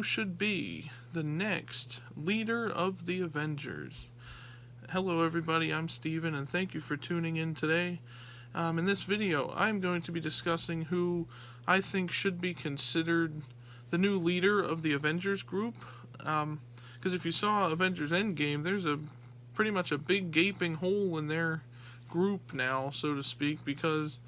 should be the next leader of the Avengers. Hello everybody, I'm Steven and thank you for tuning in today. In this video, I'm going to be discussing who I think should be considered the new leader of the Avengers group. Because if you saw Avengers Endgame, there's pretty much a big gaping hole in their group now, so to speak, because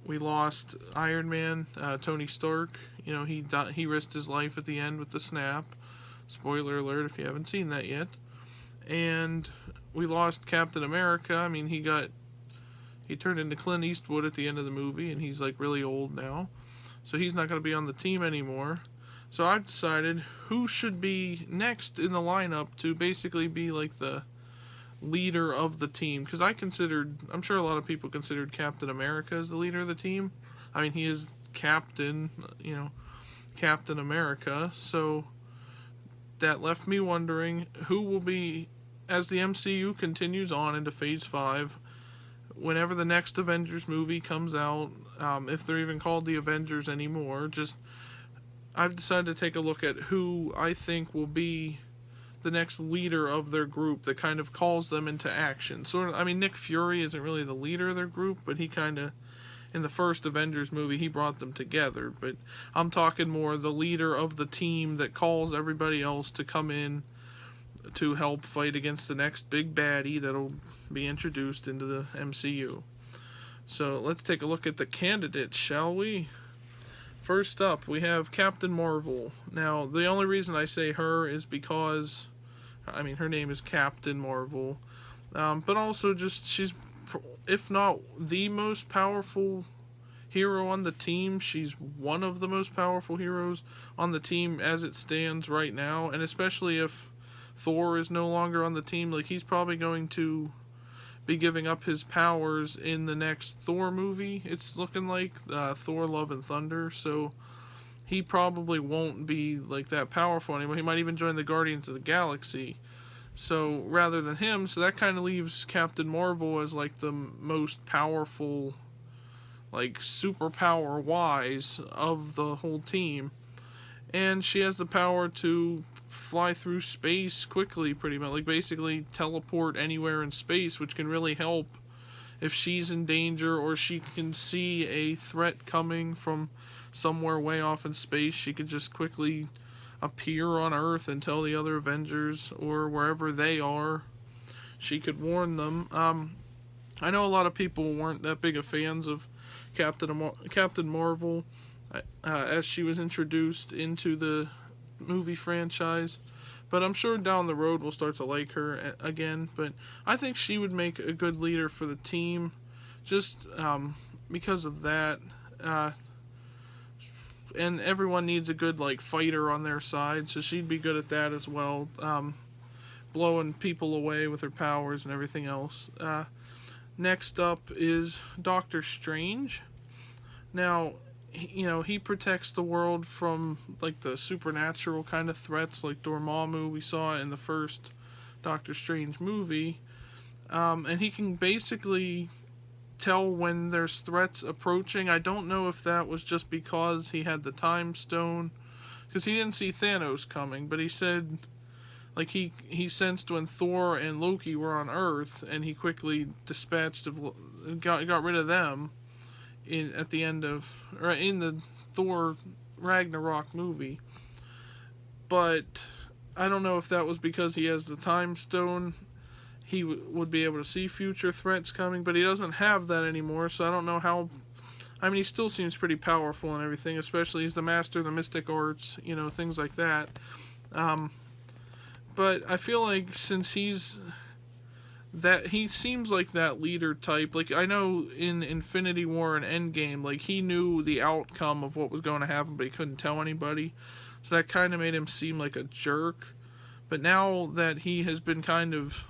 we lost Iron Man, Tony Stark. You know, he risked his life at the end with the snap. Spoiler alert if you haven't seen that yet. And we lost Captain America. I mean, he turned into Clint Eastwood at the end of the movie, and he's like really old now. So he's not going to be on the team anymore. So I've decided who should be next in the lineup to basically be like the leader of the team, because I'm sure a lot of people considered Captain America as the leader of the team. I mean, he is Captain America, so that left me wondering who will be, as the MCU continues on into Phase 5, whenever the next Avengers movie comes out, if they're even called the Avengers anymore, I've decided to take a look at who I think will be the next leader of their group that kind of calls them into action. I mean, Nick Fury isn't really the leader of their group, but he kind of, in the first Avengers movie, he brought them together. But I'm talking more the leader of the team that calls everybody else to come in to help fight against the next big baddie that'll be introduced into the MCU. So let's take a look at the candidates, shall we? First up, we have Captain Marvel. Now, the only reason I say her is because, I mean, her name is Captain Marvel. But also just, she's, if not the most powerful hero on the team, she's one of the most powerful heroes on the team as it stands right now. And especially if Thor is no longer on the team, like, he's probably going to be giving up his powers in the next Thor movie. It's looking like Thor Love and Thunder, so he probably won't be like that powerful anymore. He might even join the Guardians of the Galaxy. So rather than him, so that kind of leaves Captain Marvel as like the most powerful, like superpower wise of the whole team. And she has the power to fly through space quickly, pretty much, like basically teleport anywhere in space, which can really help if she's in danger or she can see a threat coming from somewhere way off in space. She could just quickly appear on Earth and tell the other Avengers, or wherever they are, she could warn them. I know a lot of people weren't that big of fans of Captain Marvel as she was introduced into the movie franchise, but I'm sure down the road we'll start to like her again. But I think she would make a good leader for the team, just because of that. And everyone needs a good like fighter on their side, so she'd be good at that as well, blowing people away with her powers and everything else. Next up is Doctor Strange. Now, he protects the world from like the supernatural kind of threats like Dormammu we saw in the first Doctor Strange movie. And he can basically tell when there's threats approaching. I don't know if that was just because he had the time stone, because he didn't see Thanos coming, but he said like he sensed when Thor and Loki were on Earth, and he quickly got rid of them in the Thor Ragnarok movie. But I don't know if that was because he has the time stone. He would be able to see future threats coming, but he doesn't have that anymore, so I don't know how. I mean, he still seems pretty powerful and everything, especially he's the master of the mystic arts, things like that. But I feel like since he seems like that leader type. Like, I know in Infinity War and Endgame, like, he knew the outcome of what was going to happen, but he couldn't tell anybody. So that kind of made him seem like a jerk. But now that he has been kind of,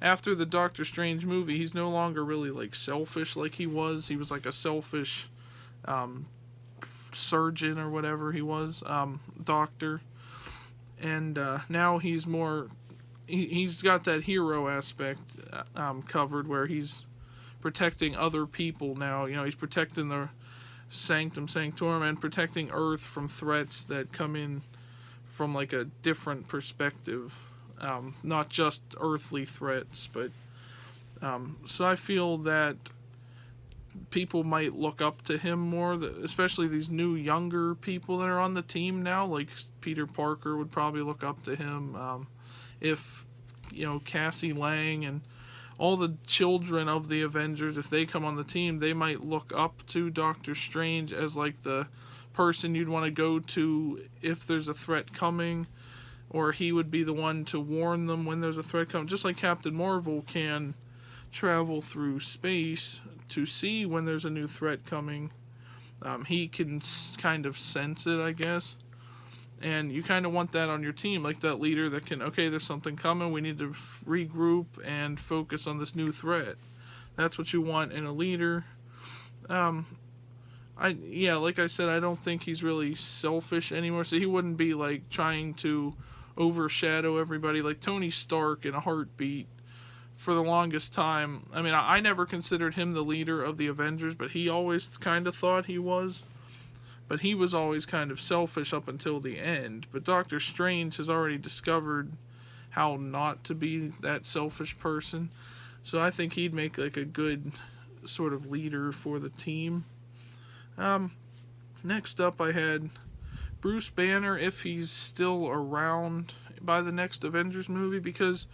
after the Doctor Strange movie, he's no longer really, like, selfish like he was. He was like a selfish surgeon or whatever he was, doctor. And now he's more, he's got that hero aspect covered, where he's protecting other people now. He's protecting the Sanctum Sanctorum and protecting Earth from threats that come in from like a different perspective, not just earthly threats, but so I feel that people might look up to him more, especially these new younger people that are on the team now. Like Peter Parker would probably look up to him. If Cassie Lang and all the children of the Avengers, if they come on the team, they might look up to Doctor Strange as like the person you'd want to go to if there's a threat coming, or he would be the one to warn them when there's a threat coming, just like Captain Marvel can travel through space to see when there's a new threat coming. He can kind of sense it, I guess. And you kind of want that on your team, like that leader that can, okay, there's something coming, we need to regroup and focus on this new threat. That's what you want in a leader. Like I said, I don't think he's really selfish anymore, so he wouldn't be like trying to overshadow everybody like Tony Stark in a heartbeat for the longest time. I mean, I never considered him the leader of the Avengers, but he always kind of thought he was. But he was always kind of selfish up until the end. But Doctor Strange has already discovered how not to be that selfish person. So I think he'd make like a good sort of leader for the team. Next up I had Bruce Banner, if he's still around by the next Avengers movie, because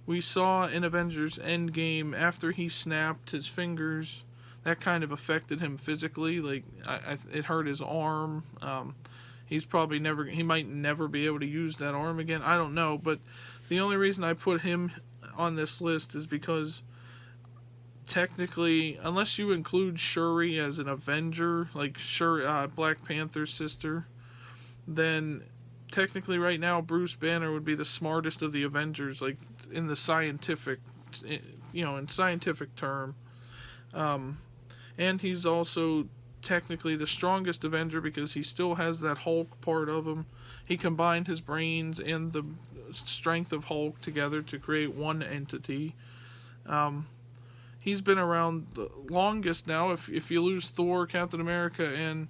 we saw in Avengers Endgame, after he snapped his fingers, that kind of affected him physically. Like, it hurt his arm. He might never be able to use that arm again. I don't know, but the only reason I put him on this list is because technically, unless you include Shuri as an Avenger, like Black Panther's sister, then technically right now Bruce Banner would be the smartest of the Avengers, like in the scientific, in scientific term. And he's also technically the strongest Avenger because he still has that Hulk part of him. He combined his brains and the strength of Hulk together to create one entity. He's been around the longest now. If you lose Thor, Captain America, and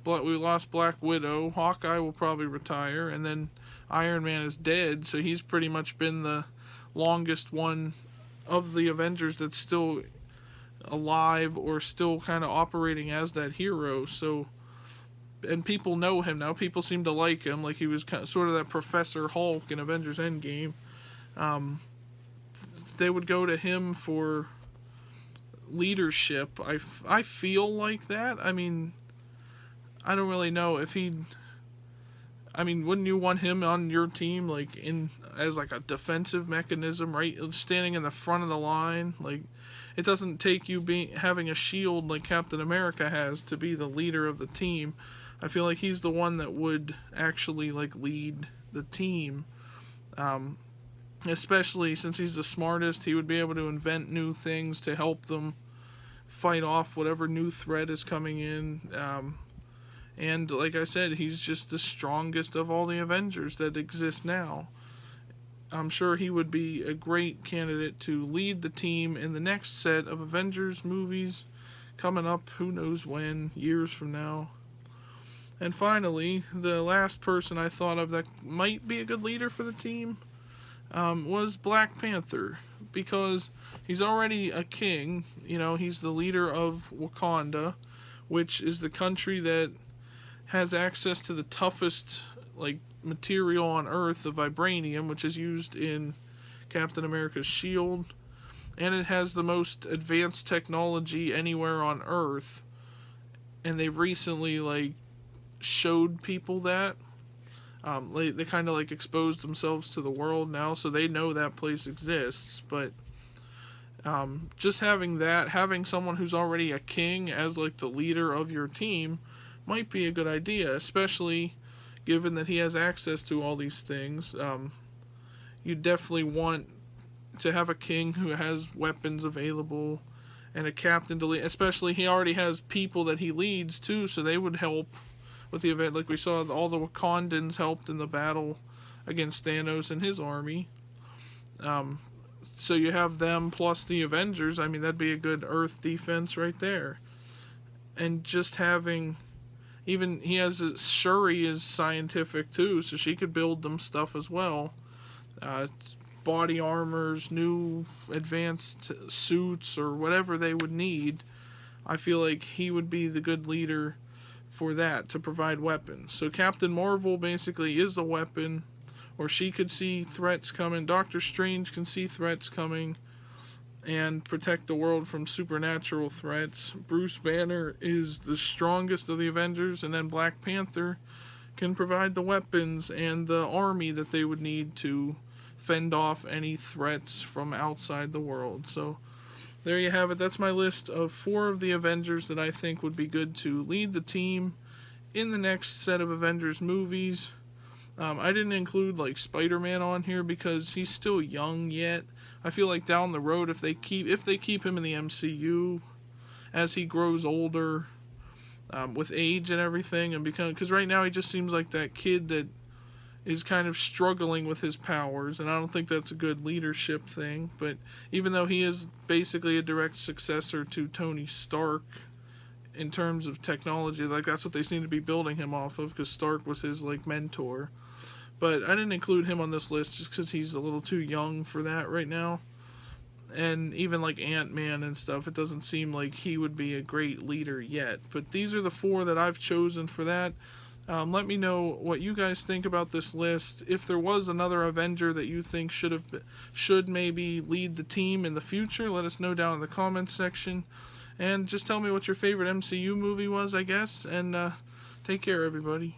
we lost Black Widow, Hawkeye will probably retire, and then Iron Man is dead, so he's pretty much been the longest one of the Avengers that's still alive or still kind of operating as that hero. So, and people know him now. People seem to like him. Like he was sort of that Professor Hulk in Avengers Endgame. They would go to him for leadership. I feel like that. I mean, I don't really know if wouldn't you want him on your team, like as like a defensive mechanism, right? Standing in the front of the line, like it doesn't take you having a shield like Captain America has to be the leader of the team. I feel like he's the one that would actually like lead the team, especially since he's the smartest. He would be able to invent new things to help them fight off whatever new threat is coming in. And like I said, he's just the strongest of all the Avengers that exist now. I'm sure he would be a great candidate to lead the team in the next set of Avengers movies coming up, who knows when, years from now. And finally, the last person I thought of that might be a good leader for the team was Black Panther, because he's already a king. He's the leader of Wakanda, which is the country that has access to the toughest material on Earth, the vibranium, which is used in Captain America's shield, and it has the most advanced technology anywhere on Earth. And they've recently showed people that they kind of exposed themselves to the world now, so they know that place exists. But just having someone who's already a king as the leader of your team might be a good idea, especially given that he has access to all these things. You definitely want to have a king who has weapons available and a captain to lead. Especially, he already has people that he leads too, so they would help with the event. Like we saw, all the Wakandans helped in the battle against Thanos and his army. So you have them plus the Avengers. That'd be a good Earth defense right there. And just having Even he has Shuri is scientific too, so she could build them stuff as well. Uh, Body armors, new advanced suits, or whatever they would need. I feel like he would be the good leader for that, to provide weapons. So Captain Marvel basically is the weapon, or she could see threats coming. Doctor Strange can see threats coming and protect the world from supernatural threats. Bruce Banner is the strongest of the Avengers, and then Black Panther can provide the weapons and the army that they would need to fend off any threats from outside the world. So there you have it. That's my list of 4 of the Avengers that I think would be good to lead the team in the next set of Avengers movies. I didn't include like Spider-Man on here because he's still young yet. I feel like down the road, if they keep him in the MCU as he grows older, with age and everything, and because right now he just seems like that kid that is kind of struggling with his powers, and I don't think that's a good leadership thing. But even though he is basically a direct successor to Tony Stark in terms of technology, like that's what they seem to be building him off of, because Stark was his like mentor. But I didn't include him on this list just because he's a little too young for that right now. And even like Ant-Man and stuff, it doesn't seem like he would be a great leader yet. But these are the 4 that I've chosen for that. Let me know what you guys think about this list. If there was another Avenger that you think should maybe lead the team in the future, let us know down in the comments section. And just tell me what your favorite MCU movie was, I guess. And take care, everybody.